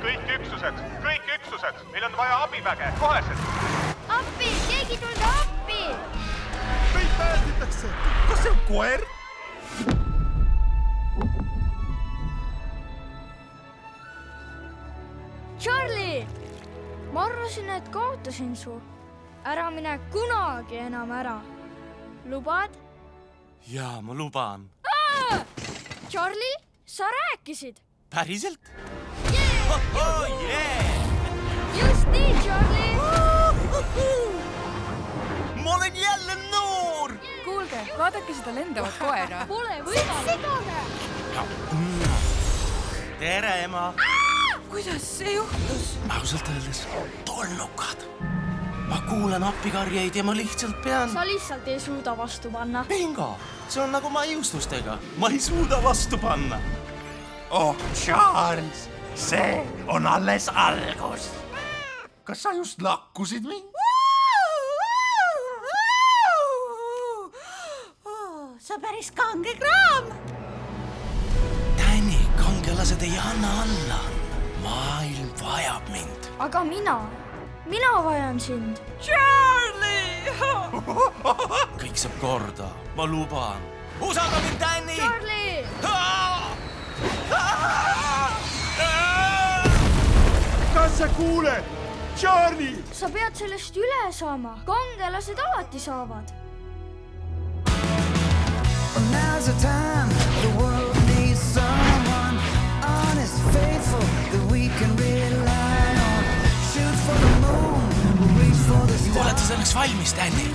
Kõik üksused, meil on vaja abiväge, koheselt. Appi, keegi tulge appi! Kõik pääsditakse. Kas see on koer? Charlie! Ma arvasin, et kaotasin su. Ära mine kunagi enam ära. Lubad? Jaa, ma luban. Charlie, sa rääkisid. Päriselt? Just nii, Charlie! Ma olen jälle noor! Kuulge, vaadake seda lendavat koera. Pole võimalik. Tere, ema! Kuidas see juhtus? Ausalt öeldes, tolnukad. Ma kuulen appikarjeid ja ma lihtsalt pean... Sa lihtsalt ei suuda vastu panna. Bingo! See on nagu maiustustega. Ma ei suuda vastu panna. Oh, Charles, see on alles algus. Kas sa just lakkusid mind? Sa päris kange kraam. Tänni, kangelased ei anna alla. Maailm vajab mind. Aga mina vajan sind. Charlie! Kõik saab korda. Ma luban. Usalda mind, Tänni! Charlie! Kas sa kuuled? Charlie! Sa pead sellest üle saama. Kangelased alati saavad. Now's the time, the world needs someone honest, faithful, that we can rely on. Shoot for the moon, reach for the stars. Oled sa selleks valmis, Tänni?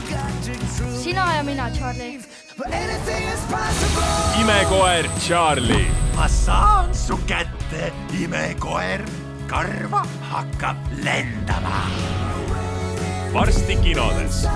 Sina ja mina, Charlie. But anything is possible. Imekoer Charlie. Ma saan su kätte, imekoer. Karva hakkab lendama. Varsti kinodes.